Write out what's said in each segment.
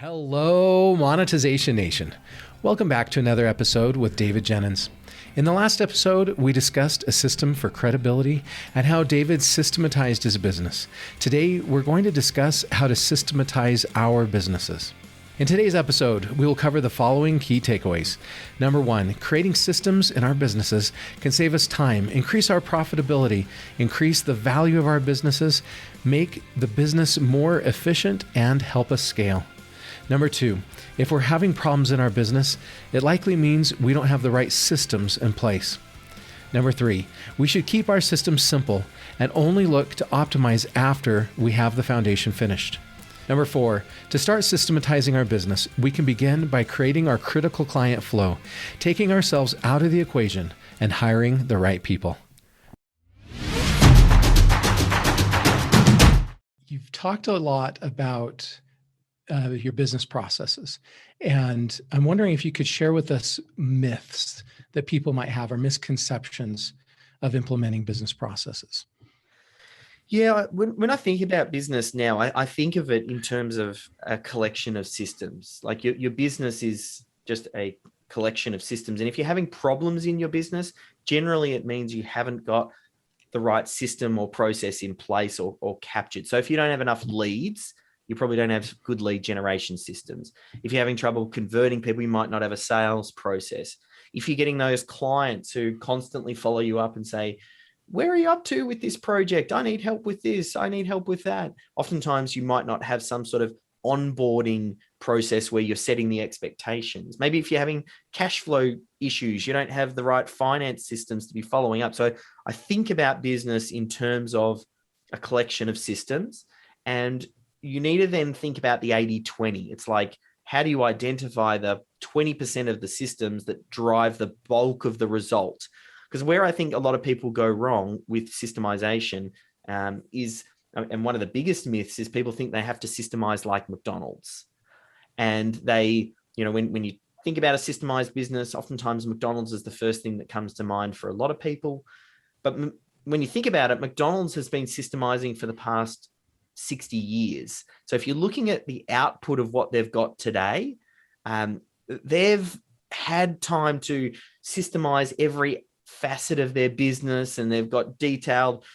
Hello, Monetization Nation. Welcome back to another episode with David Jenyns. In the last episode, we discussed a system for credibility and how David systematized his business. Today, we're going to discuss how to systematize our businesses. In today's episode, we will cover the following key takeaways. Number one, creating systems in our businesses can save us time, increase our profitability, increase the value of our businesses, make the business more efficient, and help us scale. Number two, if we're having problems in our business, it likely means we don't have the right systems in place. Number three, we should keep our systems simple and only look to optimize after we have the foundation finished. Number four, to start systematizing our business, we can begin by creating our critical client flow, taking ourselves out of the equation and hiring the right people. You've talked a lot about your business processes. And I'm wondering if you could share with us myths that people might have or misconceptions of implementing business processes. Yeah, when I think about business now, I think of it in terms of a collection of systems. Like your business is just a collection of systems. And if you're having problems in your business, generally it means you haven't got the right system or process in place or captured. So if you don't have enough leads, you probably don't have good lead generation systems. If you're having trouble converting people, you might not have a sales process. If you're getting those clients who constantly follow you up and say, where are you up to with this project? I need help with this. I need help with that. Oftentimes you might not have some sort of onboarding process where you're setting the expectations. Maybe if you're having cash flow issues, you don't have the right finance systems to be following up. So I think about business in terms of a collection of systems, and you need to then think about the 80-20. It's like, how do you identify the 20% of the systems that drive the bulk of the result? Because where I think a lot of people go wrong with systemization is, and one of the biggest myths is people think they have to systemize like McDonald's. And they, when you think about a systemized business, oftentimes McDonald's is the first thing that comes to mind for a lot of people. But when you think about it, McDonald's has been systemizing for the past 60 years. So if you're looking at the output of what they've got today, they've had time to systemize every facet of their business, and they've got detailed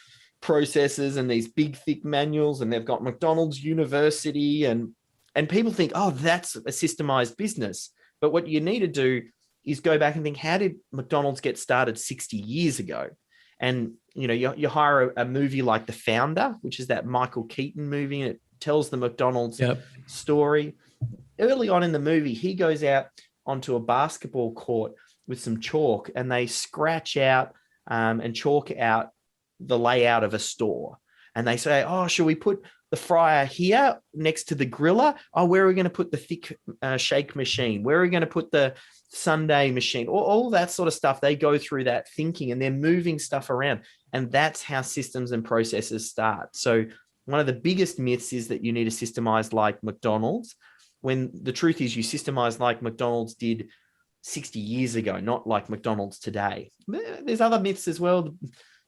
processes and these big, thick manuals, and they've got McDonald's University, and people think, oh, that's a systemized business. But what you need to do is go back and think, how did McDonald's get started 60 years ago? And you hire a movie like The Founder, which is that Michael Keaton movie, and it tells the McDonald's story. Early on in the movie, he goes out onto a basketball court with some chalk, and they scratch out and chalk out the layout of a store. And they say, oh, should we put the fryer here next to the griller? Oh, where are we going to put the thick shake machine? Where are we going to put the Sunday machine? All that sort of stuff. They go through that thinking, and they're moving stuff around. And that's how systems and processes start. So one of the biggest myths is that you need to systemize like McDonald's, when the truth is you systemize like McDonald's did 60 years ago, not like McDonald's today. There's other myths as well.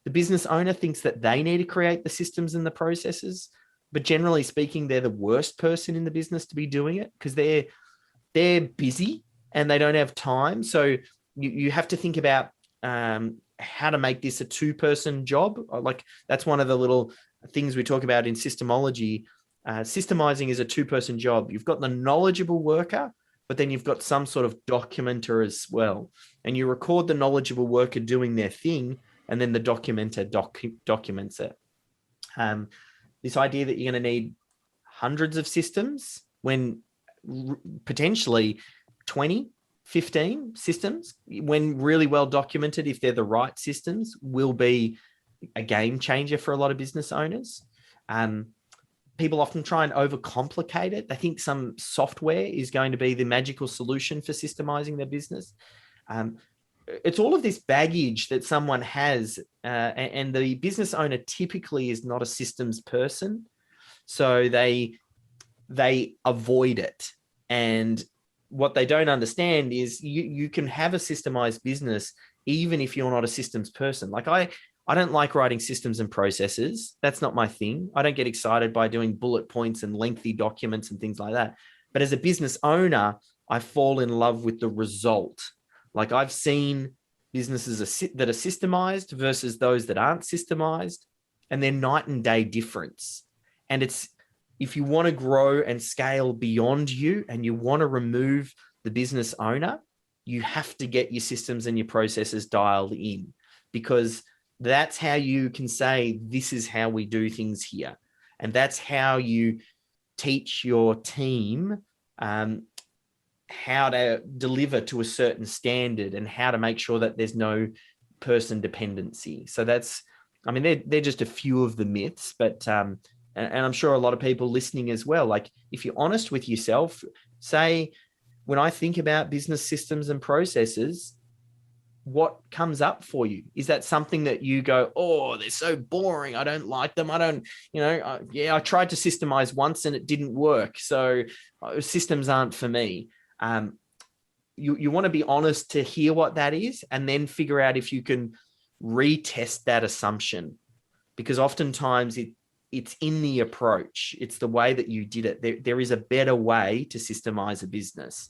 The business owner thinks that they need to create the systems and the processes, but generally speaking, they're the worst person in the business to be doing it, because they're busy and they don't have time. So you have to think about how to make this a two-person job. Like, that's one of the little things we talk about in systemology. Systemizing is a two-person job. You've got the knowledgeable worker, but then you've got some sort of documenter as well. And you record the knowledgeable worker doing their thing, and then the documenter documents it. This idea that you're going to need hundreds of systems when potentially 20, 15 systems, when really well documented, if they're the right systems, will be a game changer for a lot of business owners. People often try and overcomplicate it. They think some software is going to be the magical solution for systemizing their business. It's all of this baggage that someone has, and the business owner typically is not a systems person. So they avoid it. And what they don't understand is you can have a systemized business even if you're not a systems person. Like I don't like writing systems and processes. That's not my thing. I don't get excited by doing bullet points and lengthy documents and things like that. But as a business owner, I fall in love with the result. Like I've seen businesses that are systemized versus those that aren't systemized, and they're night and day difference. And it's, if you want to grow and scale beyond you and you want to remove the business owner, you have to get your systems and your processes dialed in, because that's how you can say, this is how we do things here. And that's how you teach your team how to deliver to a certain standard and how to make sure that there's no person dependency. So that's, I mean, they're just a few of the myths, but and I'm sure a lot of people listening as well, like if you're honest with yourself, say, when I think about business systems and processes, what comes up for you? Is that something that you go, oh, they're so boring, I don't like them, I don't, I tried to systemize once and it didn't work, so systems aren't for me? You want to be honest to hear what that is, and then figure out if you can retest that assumption, because oftentimes it's in the approach, it's the way that you did it. There is a better way to systemize a business.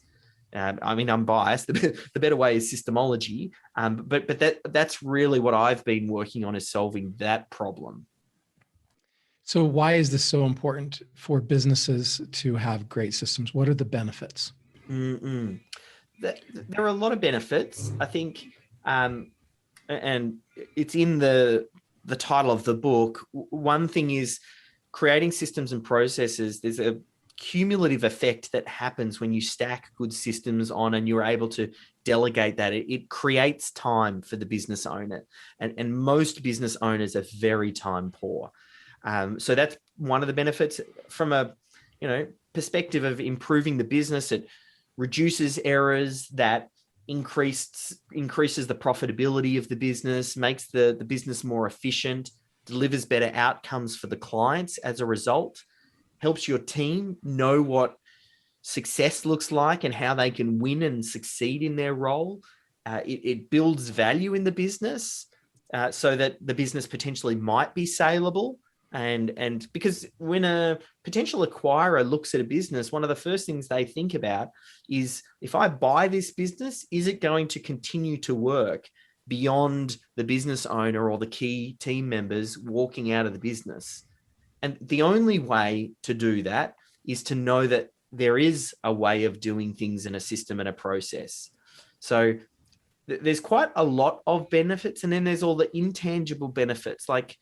I mean, I'm biased. The better way is systemology, but that's really what I've been working on, is solving that problem. So why is this so important for businesses to have great systems? What are the benefits? There are a lot of benefits, I think, and it's in the title of the book. One thing is creating systems and processes. There's a cumulative effect that happens when you stack good systems on and you're able to delegate that. It creates time for the business owner, and most business owners are very time poor. So that's one of the benefits. From a perspective of improving the business, it reduces errors, that increases the profitability of the business, makes the business more efficient, delivers better outcomes for the clients as a result, helps your team know what success looks like and how they can win and succeed in their role. It builds value in the business, so that the business potentially might be saleable. And because when a potential acquirer looks at a business, one of the first things they think about is, if I buy this business, is it going to continue to work beyond the business owner or the key team members walking out of the business? And the only way to do that is to know that there is a way of doing things in a system and a process. So there's quite a lot of benefits. And then there's all the intangible benefits, like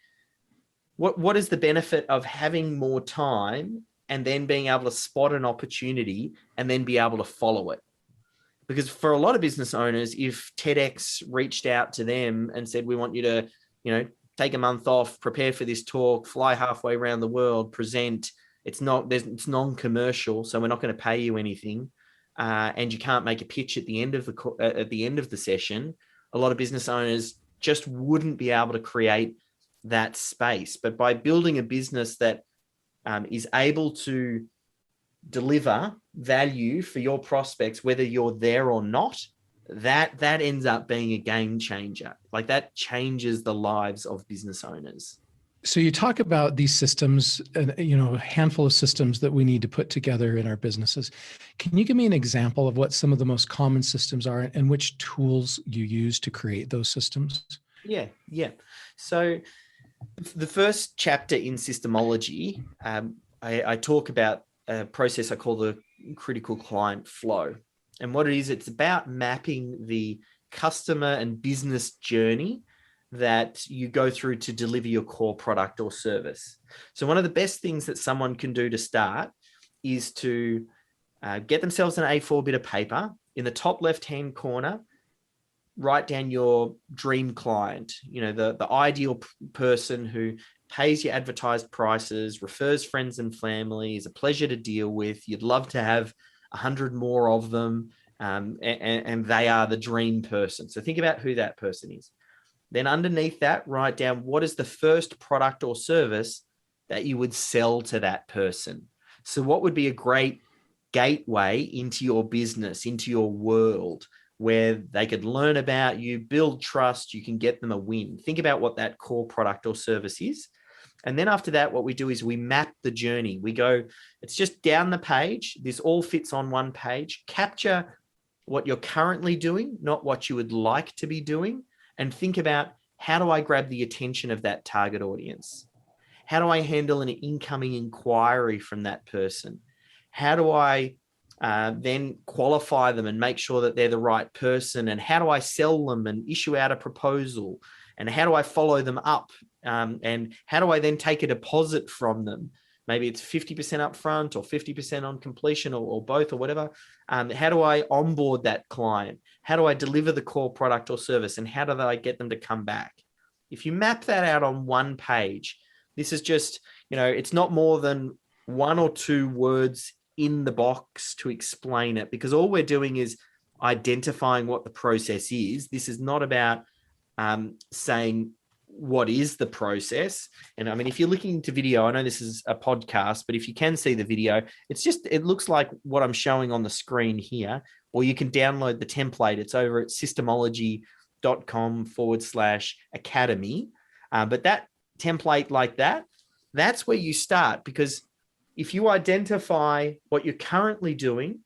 what is the benefit of having more time and then being able to spot an opportunity and then be able to follow it? Because for a lot of business owners, if TEDx reached out to them and said, we want you to, take a month off, prepare for this talk, fly halfway around the world, present, it's non-commercial, so we're not going to pay you anything, and you can't make a pitch at the end of the session, a lot of business owners just wouldn't be able to create that space. But by building a business that is able to deliver value for your prospects, whether you're there or not, that ends up being a game changer. Like, that changes the lives of business owners. So you talk about these systems, and a handful of systems that we need to put together in our businesses. Can you give me an example of what some of the most common systems are and which tools you use to create those systems? Yeah. So the first chapter in systemology, I talk about a process I call the critical client flow. And what it is, it's about mapping the customer and business journey that you go through to deliver your core product or service. So one of the best things that someone can do to start is to get themselves an A4 bit of paper. In the top left-hand corner, write down your dream client, the ideal person who pays your advertised prices, refers friends and family, is a pleasure to deal with. You'd love to have 100 more of them, and they are the dream person. So think about who that person is. Then underneath that, write down, what is the first product or service that you would sell to that person? So what would be a great gateway into your business, into your world, where they could learn about you, build trust, you can get them a win? Think about what that core product or service is. And then after that, what we do is we map the journey. We go, it's just down the page. This all fits on one page. Capture what you're currently doing, not what you would like to be doing, and think about, how do I grab the attention of that target audience? How do I handle an incoming inquiry from that person? How do I then qualify them and make sure that they're the right person? And how do I sell them and issue out a proposal? And how do I follow them up? And how do I then take a deposit from them? Maybe it's 50% upfront or 50% on completion, or both, or whatever. How do I onboard that client? How do I deliver the core product or service? And how do I get them to come back? If you map that out on one page, this is just, it's not more than 1 or 2 words in the box to explain it, because all we're doing is identifying what the process is. This is not about saying what is the process. And I mean, if you're looking into video, I know this is a podcast, but if you can see the video, it looks like what I'm showing on the screen here, or you can download the template. It's over at systemology.com/academy. But that template like that, that's where you start, because if you identify what you're currently doing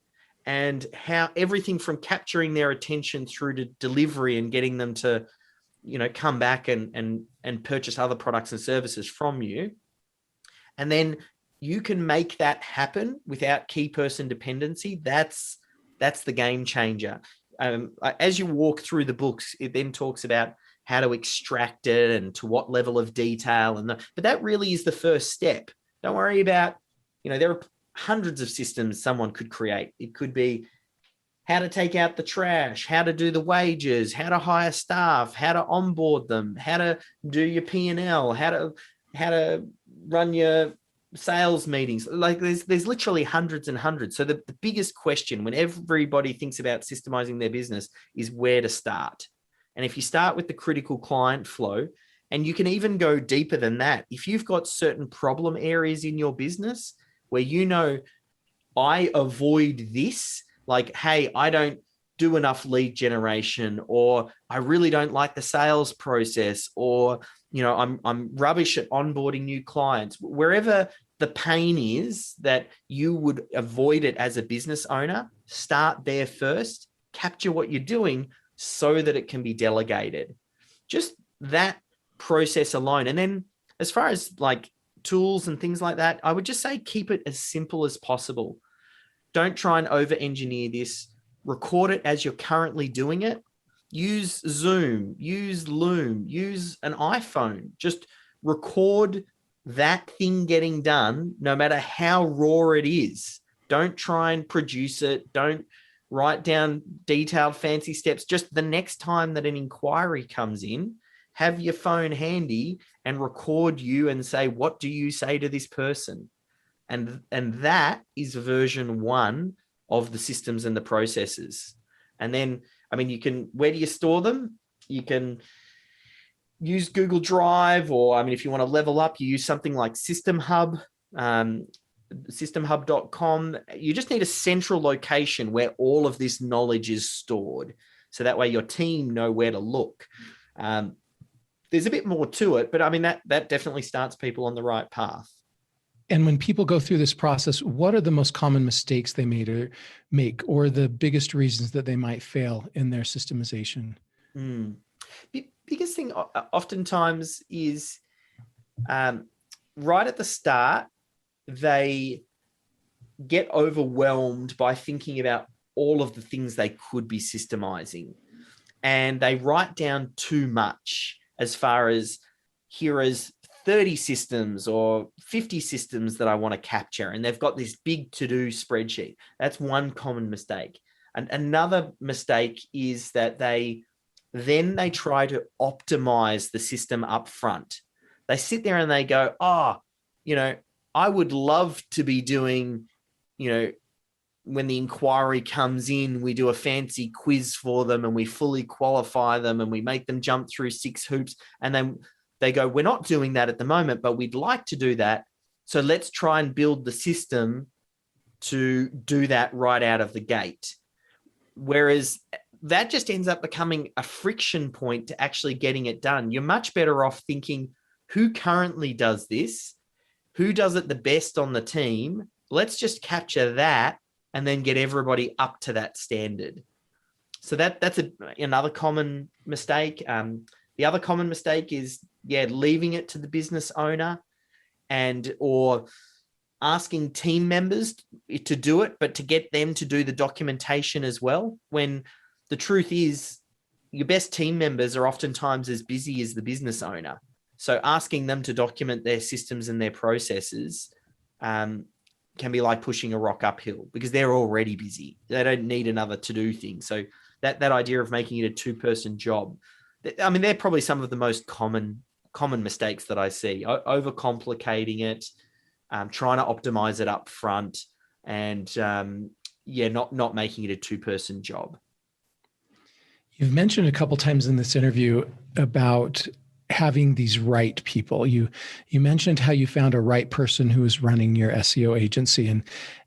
and how everything from capturing their attention through to delivery and getting them to, come back and purchase other products and services from you, and then you can make that happen without key person dependency, that's the game changer. As you walk through the books, it then talks about how to extract it and to what level of detail. But that really is the first step. Don't worry about, there are hundreds of systems someone could create. It could be how to take out the trash, how to do the wages, how to hire staff, how to onboard them, how to do your P&L, how to run your sales meetings. Like there's literally hundreds and hundreds. So the biggest question when everybody thinks about systemizing their business is where to start. And if you start with the critical client flow, and you can even go deeper than that, if you've got certain problem areas in your business where I avoid this, like, hey, I don't do enough lead generation, or I really don't like the sales process, or I'm rubbish at onboarding new clients. Wherever the pain is that you would avoid it as a business owner, start there first, capture what you're doing so that it can be delegated. Just that process alone. And then as far as like tools and things like that, I would just say keep it as simple as possible. Don't try and over-engineer this. Record it as you're currently doing it. Use Zoom, use Loom, use an iPhone. Just record that thing getting done, no matter how raw it is. Don't try and produce it. Don't write down detailed fancy steps. Just the next time that an inquiry comes in, have your phone handy and record you and say, what do you say to this person? And that is version 1 of the systems and the processes. And then, I mean, where do you store them? You can use Google Drive, or, I mean, if you want to level up, you use something like System Hub, systemhub.com. You just need a central location where all of this knowledge is stored. So that way your team know where to look. There's a bit more to it, but I mean, that definitely starts people on the right path. And when people go through this process, what are the most common mistakes they make, or the biggest reasons that they might fail in their systemization? Biggest thing oftentimes is right at the start, they get overwhelmed by thinking about all of the things they could be systemizing. And they write down too much, as far as here is 30 systems or 50 systems that I want to capture. And they've got this big to-do spreadsheet. That's one common mistake. And another mistake is that they try to optimize the system up front. They sit there and they go, I would love to be doing, when the inquiry comes in, we do a fancy quiz for them and we fully qualify them and we make them jump through 6 hoops. And then they go, we're not doing that at the moment, but we'd like to do that. So let's try and build the system to do that right out of the gate. Whereas that just ends up becoming a friction point to actually getting it done. You're much better off thinking, who currently does this, who does it the best on the team. Let's just capture that and then get everybody up to that standard. So that's another common mistake. The other common mistake is, leaving it to the business owner or asking team members to do it, but to get them to do the documentation as well. When the truth is, your best team members are oftentimes as busy as the business owner. So asking them to document their systems and their processes can be like pushing a rock uphill, because they're already busy. They don't need another to-do thing. So that idea of making it a two-person job, I mean, they're probably some of the most common mistakes that I see. Overcomplicating it, trying to optimize it up front, and not making it a two-person job. You've mentioned a couple times in this interview about having these right people. You mentioned how you found a right person who was running your SEO agency,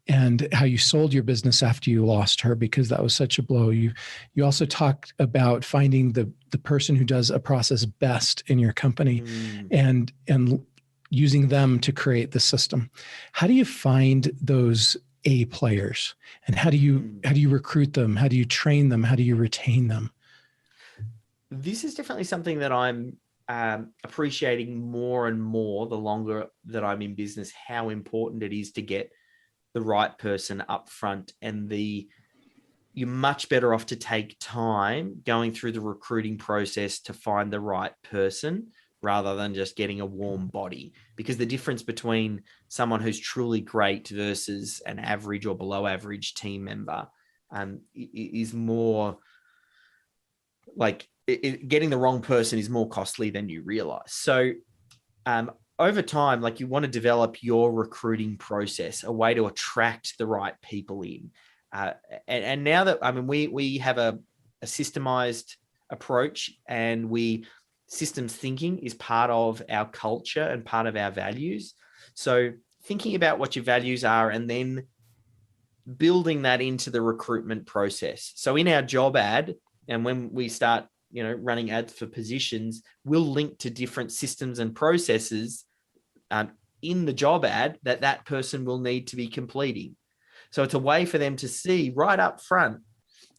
and how you sold your business after you lost her because that was such a blow. You also talked about finding the person who does a process best in your company and using them to create the system. How do you find those A players, and how do you recruit them? How do you train them? How do you retain them? This is definitely something that I'm appreciating more and more the longer that I'm in business, how important it is to get the right person up front. And you're much better off to take time going through the recruiting process to find the right person rather than just getting a warm body. Because the difference between someone who's truly great versus an average or below average team member is more like getting the wrong person is more costly than you realize. So over time, like, you want to develop your recruiting process, a way to attract the right people in. And now that, I mean, we have a systemized approach, and systems thinking is part of our culture and part of our values. So thinking about what your values are and then building that into the recruitment process. So in our job ad, and when we start, running ads for positions, we'll link to different systems and processes in the job ad that person will need to be completing. So it's a way for them to see right up front,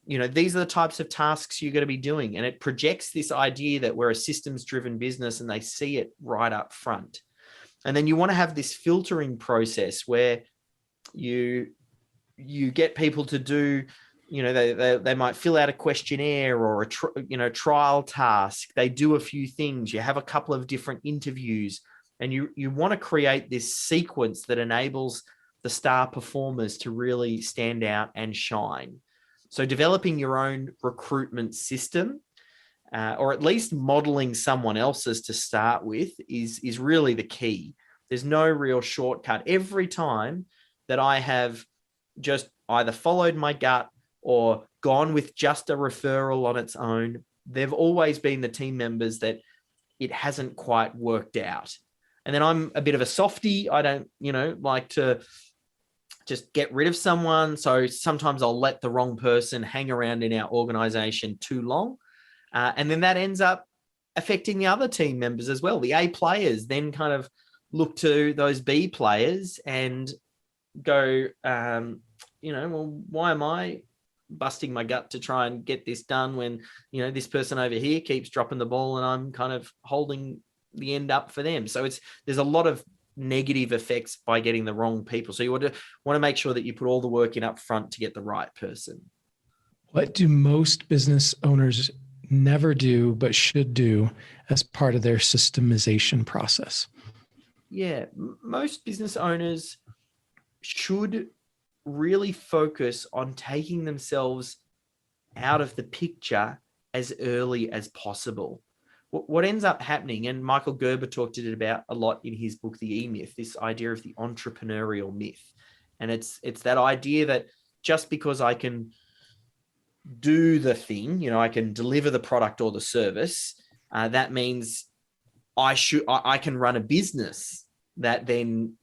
these are the types of tasks you're going to be doing. And it projects this idea that we're a systems-driven business, and they see it right up front. And then you want to have this filtering process where you get people to do, they might fill out a questionnaire or a trial task. They do a few things. You have a couple of different interviews, and you want to create this sequence that enables the star performers to really stand out and shine. So developing your own recruitment system, or at least modeling someone else's to start with, is really the key. There's no real shortcut. Every time that I have just either followed my gut or gone with just a referral on its own, they've always been the team members that it hasn't quite worked out. And then I'm a bit of a softie. I don't, like to just get rid of someone. So sometimes I'll let the wrong person hang around in our organization too long. And then that ends up affecting the other team members as well. The A players then kind of look to those B players and go, well, why am I busting my gut to try and get this done when, this person over here keeps dropping the ball and I'm kind of holding the end up for them. So there's a lot of negative effects by getting the wrong people. So you want to make sure that you put all the work in up front to get the right person. What do most business owners never do but should do as part of their systemization process? Yeah, most business owners should really focus on taking themselves out of the picture as early as possible. What ends up happening, and Michael Gerber talked it about a lot in his book, The E-Myth, this idea of the entrepreneurial myth. And it's that idea that just because I can do the thing, I can deliver the product or the service, that means I can run a business that then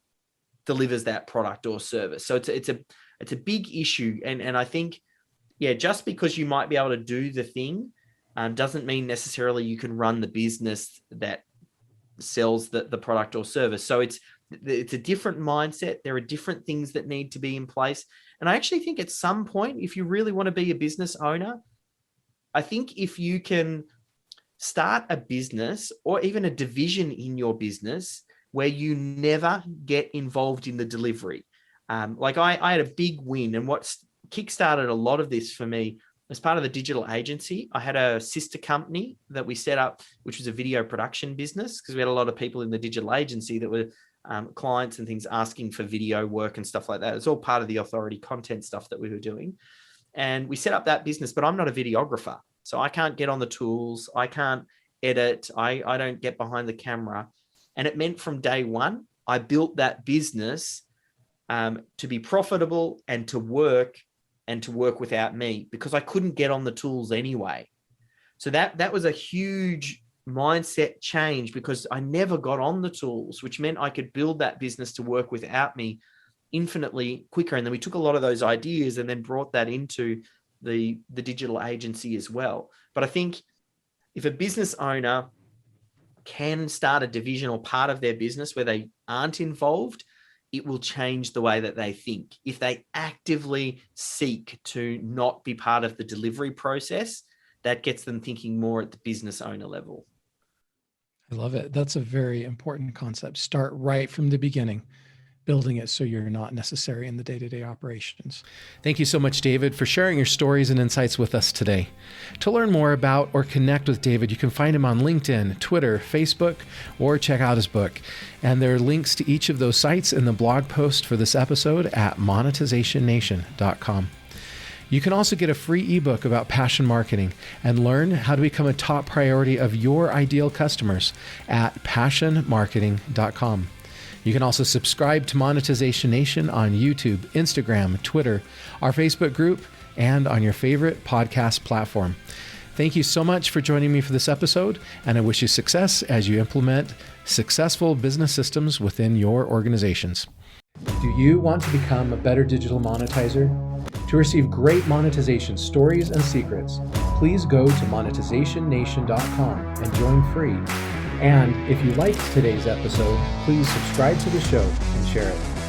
delivers that product or service. So it's a big issue. And I think, just because you might be able to do the thing doesn't mean necessarily you can run the business that sells the product or service. So it's a different mindset. There are different things that need to be in place. And I actually think at some point, if you really want to be a business owner, I think if you can start a business or even a division in your business where you never get involved in the delivery. Like I had a big win, and what kickstarted a lot of this for me as part of the digital agency, I had a sister company that we set up, which was a video production business, because we had a lot of people in the digital agency that were clients and things asking for video work and stuff like that. It's all part of the authority content stuff that we were doing. And we set up that business, but I'm not a videographer. So I can't get on the tools. I can't edit. I don't get behind the camera. And it meant from day one, I built that business to be profitable and to work without me, because I couldn't get on the tools anyway. So that was a huge mindset change, because I never got on the tools, which meant I could build that business to work without me infinitely quicker. And then we took a lot of those ideas and then brought that into the digital agency as well. But I think if a business owner can start a division or part of their business where they aren't involved, it will change the way that they think. If they actively seek to not be part of the delivery process, that gets them thinking more at the business owner level. I love it. That's a very important concept. Start right from the beginning, building it so you're not necessary in the day-to-day operations. Thank you so much, David, for sharing your stories and insights with us today. To learn more about or connect with David, you can find him on LinkedIn, Twitter, Facebook, or check out his book. And there are links to each of those sites in the blog post for this episode at monetizationnation.com. You can also get a free ebook about passion marketing and learn how to become a top priority of your ideal customers at passionmarketing.com. You can also subscribe to Monetization Nation on YouTube, Instagram, Twitter, our Facebook group, and on your favorite podcast platform. Thank you so much for joining me for this episode, and I wish you success as you implement successful business systems within your organizations. Do you want to become a better digital monetizer? To receive great monetization stories and secrets, please go to monetizationnation.com and join free. And if you liked today's episode, please subscribe to the show and share it.